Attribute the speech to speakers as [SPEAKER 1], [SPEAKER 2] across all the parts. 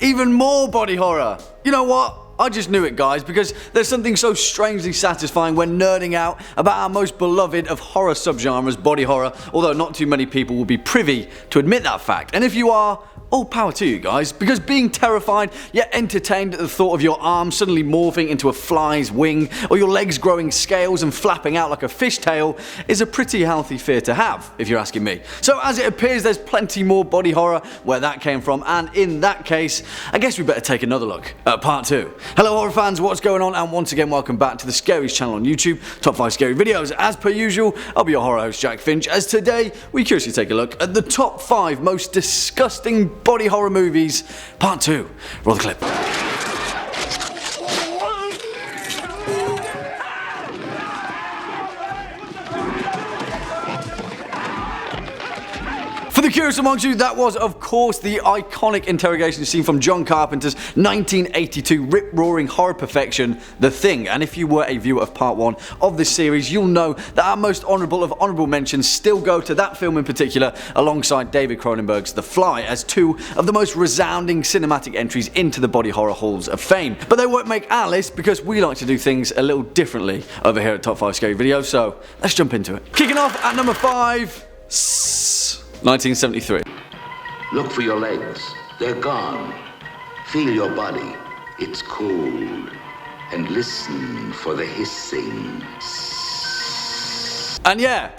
[SPEAKER 1] even more body horror. You know what? I just knew it, guys, because there's something so strangely satisfying when nerding out about our most beloved of horror subgenres, body horror, although not too many people will be privy to admit that fact. And if you are, all power to you guys, because being terrified yet entertained at the thought of your arm suddenly morphing into a fly's wing, or your legs growing scales and flapping out like a fishtail is a pretty healthy fear to have, if you're asking me. So as it appears there's plenty more body horror where that came from, and in that case, I guess we better take another look at part 2. Hello horror fans, what's going on? And once again welcome back to the Scariest channel on YouTube, top 5 scary videos. As per usual, I'll be your horror host Jack Finch, as today we curiously take a look at the top 5 most disgusting body horror movies, part 2. Roll the clip. For the curious amongst you, that was of course the iconic interrogation scene from John Carpenter's 1982 rip-roaring horror perfection, The Thing. And if you were a viewer of part 1 of this series, you'll know that our most honourable of honourable mentions still go to that film in particular, alongside David Cronenberg's The Fly, as 2 of the most resounding cinematic entries into the body horror halls of fame. But they won't make our list because we like to do things a little differently over here at Top 5 Scary Videos, so let's jump into it. Kicking off at number 5, 1973.
[SPEAKER 2] Look for your legs. They're gone. Feel your body. It's cold. And listen for the hissing.
[SPEAKER 1] And yeah,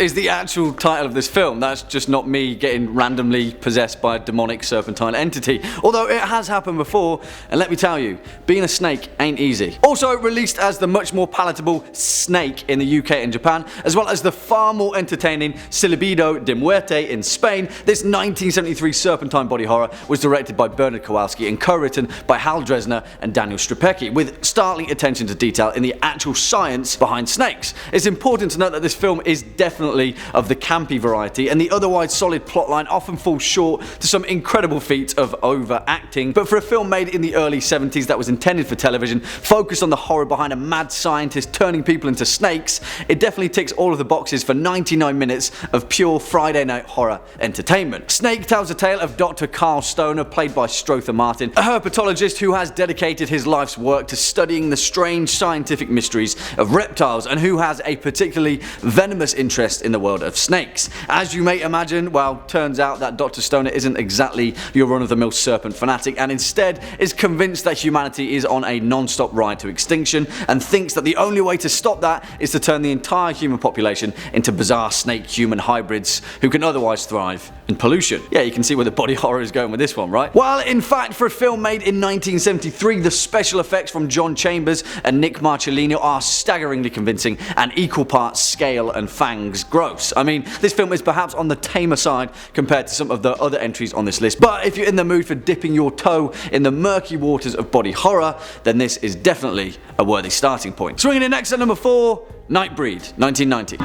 [SPEAKER 1] is the actual title of this film. That's just not me getting randomly possessed by a demonic serpentine entity. Although it has happened before, and let me tell you, being a snake ain't easy. Also released as the much more palatable Snake in the UK and Japan, as well as the far more entertaining Silbido de Muerte in Spain, this 1973 serpentine body horror was directed by Bernard Kowalski and co-written by Hal Dresner and Daniel Strapecki, with startling attention to detail in the actual science behind snakes. It's important to note that this film is definitely of the campy variety, and the otherwise solid plotline often falls short to some incredible feats of overacting. But for a film made in the early 70s that was intended for television, focused on the horror behind a mad scientist turning people into snakes, it definitely ticks all of the boxes for 99 minutes of pure Friday night horror entertainment. Snake tells the tale of Dr. Carl Stoner, played by Strother Martin, a herpetologist who has dedicated his life's work to studying the strange scientific mysteries of reptiles, and who has a particularly venomous interest in the world of snakes. As you may imagine, well, turns out that Dr. Stoner isn't exactly your run-of-the-mill serpent fanatic, and instead is convinced that humanity is on a non-stop ride to extinction, and thinks that the only way to stop that is to turn the entire human population into bizarre snake-human hybrids who can otherwise thrive in pollution. Yeah, you can see where the body horror is going with this one, right? Well, in fact, for a film made in 1973, the special effects from John Chambers and Nick Marcellino are staggeringly convincing and equal parts scale and fangs gross. I mean, this film is perhaps on the tamer side compared to some of the other entries on this list, but if you're in the mood for dipping your toe in the murky waters of body horror, then this is definitely a worthy starting point. Swinging in next at number 4, Nightbreed, 1990.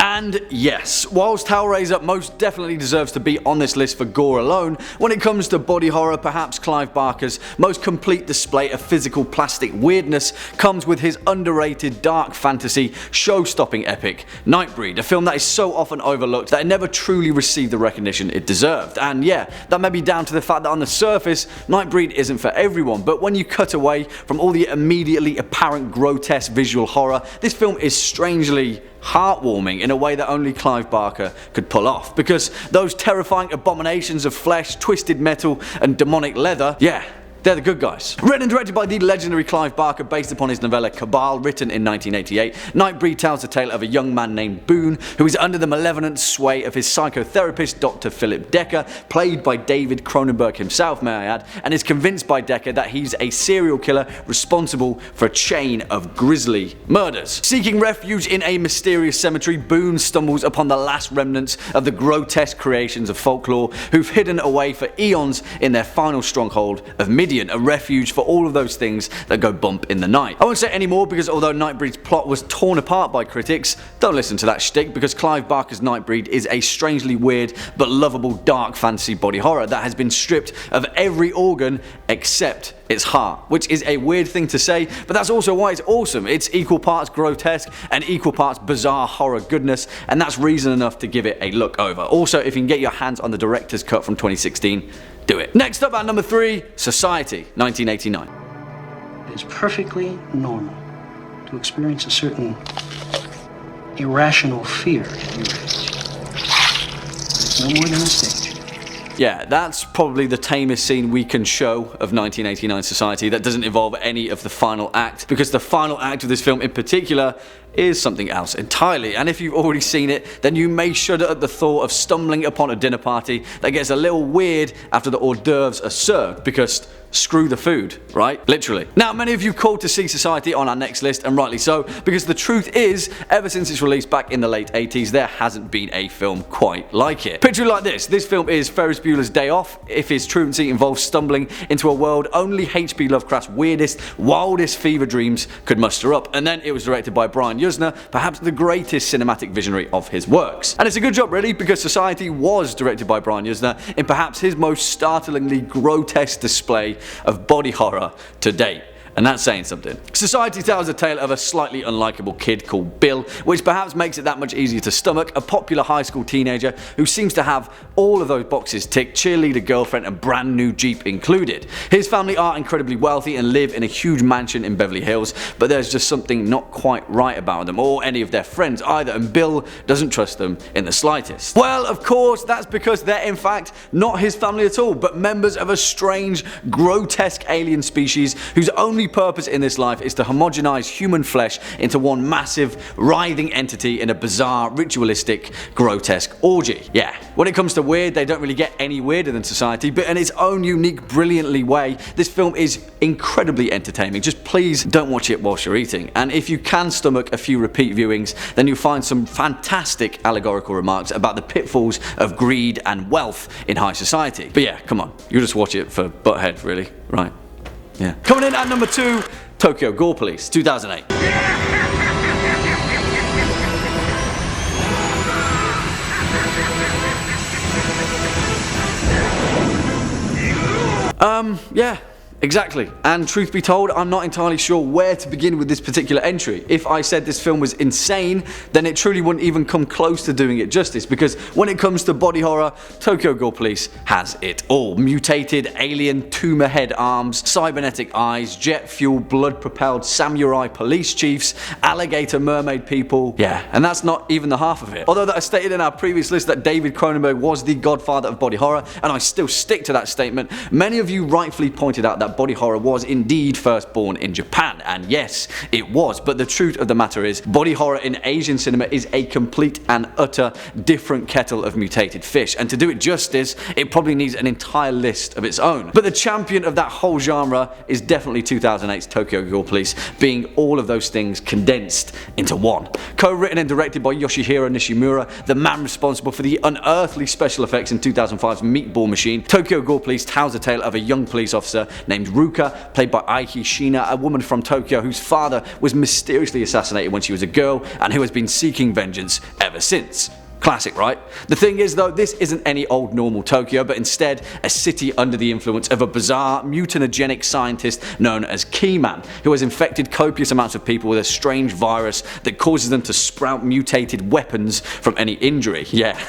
[SPEAKER 1] And yes, whilst Hellraiser most definitely deserves to be on this list for gore alone, when it comes to body horror, perhaps Clive Barker's most complete display of physical plastic weirdness comes with his underrated dark fantasy show-stopping epic, Nightbreed, a film that is so often overlooked that it never truly received the recognition it deserved. And yeah, that may be down to the fact that on the surface, Nightbreed isn't for everyone, but when you cut away from all the immediately apparent grotesque visual horror, this film is strangely heartwarming in a way that only Clive Barker could pull off, because those terrifying abominations of flesh, twisted metal and demonic leather, yeah, they're the good guys. Written and directed by the legendary Clive Barker, based upon his novella Cabal, written in 1988, Nightbreed tells the tale of a young man named Boone who is under the malevolent sway of his psychotherapist Dr. Philip Decker, played by David Cronenberg himself, may I add, and is convinced by Decker that he's a serial killer responsible for a chain of grisly murders. Seeking refuge in a mysterious cemetery, Boone stumbles upon the last remnants of the grotesque creations of folklore who've hidden away for eons in their final stronghold of Midian. obsidian, a refuge for all of those things that go bump in the night. I won't say any more because although Nightbreed's plot was torn apart by critics, don't listen to that shtick because Clive Barker's Nightbreed is a strangely weird but lovable dark fantasy body horror that has been stripped of every organ except its heart, which is a weird thing to say, but that's also why it's awesome. It's equal parts grotesque and equal parts bizarre horror goodness, and that's reason enough to give it a look over. Also, if you can get your hands on the director's cut from 2016, do it. Next up at number 3, Society, 1989.
[SPEAKER 3] It's perfectly normal to experience a certain irrational fear at your age. It's no more than a stage.
[SPEAKER 1] Yeah, that's probably the tamest scene we can show of 1989 Society that doesn't involve any of the final act, because the final act of this film in particular is something else entirely, and if you've already seen it, then you may shudder at the thought of stumbling upon a dinner party that gets a little weird after the hors d'oeuvres are served, because screw the food, right? Literally. Now, many of you called to see Society on our next list, and rightly so, because the truth is, ever since its release back in the late 80s, there hasn't been a film quite like it. Picture it like this. This film is Ferris Bueller's Day Off, if his truancy involves stumbling into a world only H.P. Lovecraft's weirdest, wildest fever dreams could muster up, and then it was directed by Brian Yuzna, perhaps the greatest cinematic visionary of his works. And it's a good job really, because Society was directed by Brian Yuzna in perhaps his most startlingly grotesque display of body horror to date. And that's saying something. Society tells a tale of a slightly unlikable kid called Bill, which perhaps makes it that much easier to stomach, a popular high school teenager who seems to have all of those boxes ticked, cheerleader girlfriend and brand new Jeep included. His family are incredibly wealthy and live in a huge mansion in Beverly Hills, but there's just something not quite right about them or any of their friends either, and Bill doesn't trust them in the slightest. Well, of course, that's because they're in fact not his family at all, but members of a strange, grotesque alien species whose only purpose in this life is to homogenize human flesh into one massive, writhing entity in a bizarre, ritualistic, grotesque orgy. Yeah, when it comes to weird, they don't really get any weirder than Society, but in its own unique, brilliantly way, this film is incredibly entertaining. Just please don't watch it whilst you're eating. And if you can stomach a few repeat viewings, then you'll find some fantastic allegorical remarks about the pitfalls of greed and wealth in high society. But yeah, come on, you'll just watch it for butthead, really, right? Yeah. Coming in at number 2, Tokyo Ghoul Police, 2008. Yeah. Exactly, and truth be told, I'm not entirely sure where to begin with this particular entry. If I said this film was insane, then it truly wouldn't even come close to doing it justice, because when it comes to body horror, Tokyo Ghoul Police has it all. Mutated alien tumor head arms, cybernetic eyes, jet fuel blood propelled samurai police chiefs, alligator mermaid people. Yeah, and that's not even the half of it. Although that I stated in our previous list that David Cronenberg was the godfather of body horror, and I still stick to that statement, many of you rightfully pointed out that body horror was indeed first born in Japan, and yes, it was, but the truth of the matter is, body horror in Asian cinema is a complete and utter different kettle of mutated fish, and to do it justice, it probably needs an entire list of its own. But the champion of that whole genre is definitely 2008's Tokyo Ghoul Police, being all of those things condensed into one. Co-written and directed by Yoshihiro Nishimura, the man responsible for the unearthly special effects in 2005's Meatball Machine, Tokyo Ghoul Police tells the tale of a young police officer named Ruka, played by Aiki Shina, a woman from Tokyo whose father was mysteriously assassinated when she was a girl and who has been seeking vengeance ever since. Classic, right? The thing is though, this isn't any old normal Tokyo, but instead a city under the influence of a bizarre, mutagenic scientist known as Keyman, who has infected copious amounts of people with a strange virus that causes them to sprout mutated weapons from any injury. Yeah,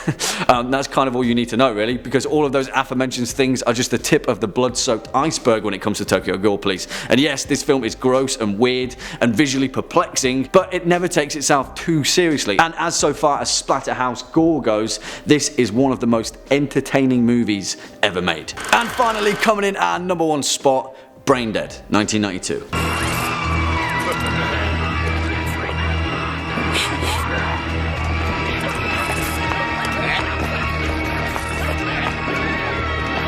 [SPEAKER 1] that's kind of all you need to know really, because all of those aforementioned things are just the tip of the blood-soaked iceberg when it comes to Tokyo Ghoul Police. And yes, this film is gross and weird and visually perplexing, but it never takes itself too seriously. And as so far as Splatterhouse gore goes, this is one of the most entertaining movies ever made. And finally, coming in at our number 1 spot, Braindead, 1992.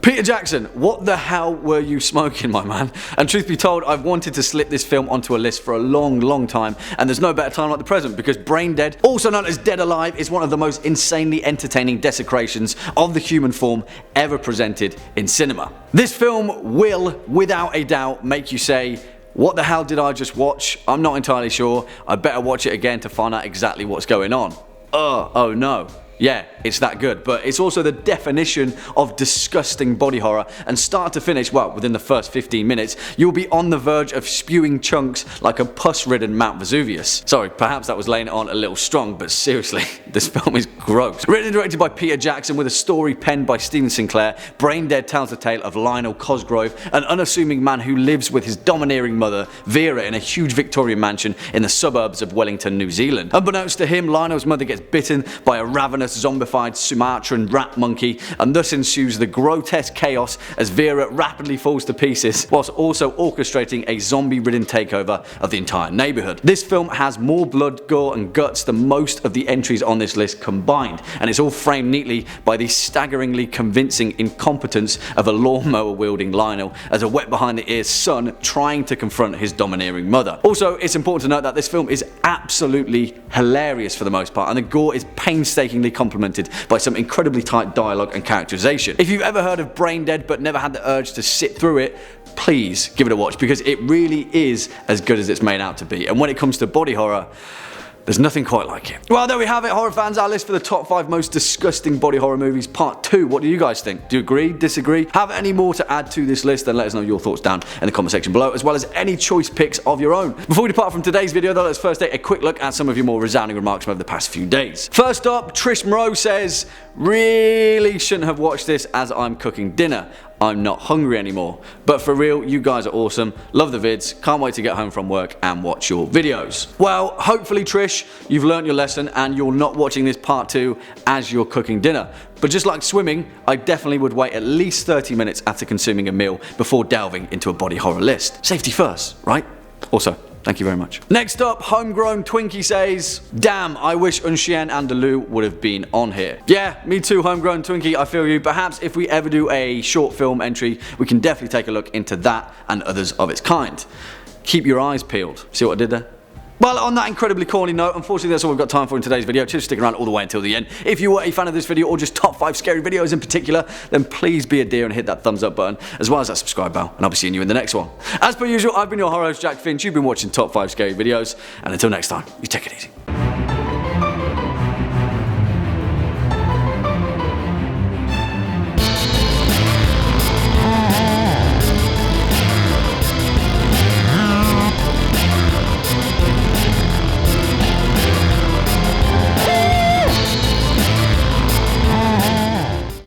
[SPEAKER 1] Peter Jackson, what the hell were you smoking, my man? And truth be told, I've wanted to slip this film onto a list for a long time, and there's no better time like the present, because Braindead, also known as Dead Alive, is one of the most insanely entertaining desecrations of the human form ever presented in cinema. This film will, without a doubt, make you say, what the hell did I just watch? I'm not entirely sure. I better watch it again to find out exactly what's going on. Oh no. Yeah, it's that good, but it's also the definition of disgusting body horror, and start to finish, well, within the first 15 minutes, you'll be on the verge of spewing chunks like a pus-ridden Mount Vesuvius. Sorry, perhaps that was laying it on a little strong, but seriously, this film is gross. Written and directed by Peter Jackson with a story penned by Stephen Sinclair, Braindead tells the tale of Lionel Cosgrove, an unassuming man who lives with his domineering mother, Vera, in a huge Victorian mansion in the suburbs of Wellington, New Zealand. Unbeknownst to him, Lionel's mother gets bitten by a ravenous zombified Sumatran rat monkey, and thus ensues the grotesque chaos as Vera rapidly falls to pieces, whilst also orchestrating a zombie-ridden takeover of the entire neighbourhood. This film has more blood, gore and guts than most of the entries on this list combined, and it's all framed neatly by the staggeringly convincing incompetence of a lawnmower-wielding Lionel as a wet-behind-the-ears son trying to confront his domineering mother. Also, it's important to note that this film is absolutely hilarious for the most part, and the gore is painstakingly complemented by some incredibly tight dialogue and characterization. If you've ever heard of Braindead but never had the urge to sit through it, please give it a watch, because it really is as good as it's made out to be. And when it comes to body horror, there's nothing quite like it. Well, there we have it, horror fans, our list for the top 5 most disgusting body horror movies, part 2. What do you guys think? Do you agree? Disagree? Have any more to add to this list? Then let us know your thoughts down in the comment section below, as well as any choice picks of your own. Before we depart from today's video though, let's first take a quick look at some of your more resounding remarks from over the past few days. First up, Trish Moreau says, really shouldn't have watched this as I'm cooking dinner. I'm not hungry anymore. But for real, you guys are awesome. Love the vids. Can't wait to get home from work and watch your videos. Well, hopefully Trish, you've learned your lesson and you're not watching this part 2 as you're cooking dinner. But just like swimming, I definitely would wait at least 30 minutes after consuming a meal before delving into a body horror list. Safety first, right? Also, thank you very much. Next up, Homegrown Twinkie says, damn, I wish Unchien Andalou would have been on here. Yeah, me too, Homegrown Twinkie, I feel you. Perhaps if we ever do a short film entry, we can definitely take a look into that and others of its kind. Keep your eyes peeled. See what I did there? Well, on that incredibly corny note, unfortunately that's all we've got time for in today's video. Just stick around all the way until the end. If you were a fan of this video, or just top 5 scary videos in particular, then please be a dear and hit that thumbs up button, as well as that subscribe bell, and I'll be seeing you in the next one. As per usual, I've been your horror host Jack Finch, you've been watching top 5 scary videos, and until next time, you take it easy.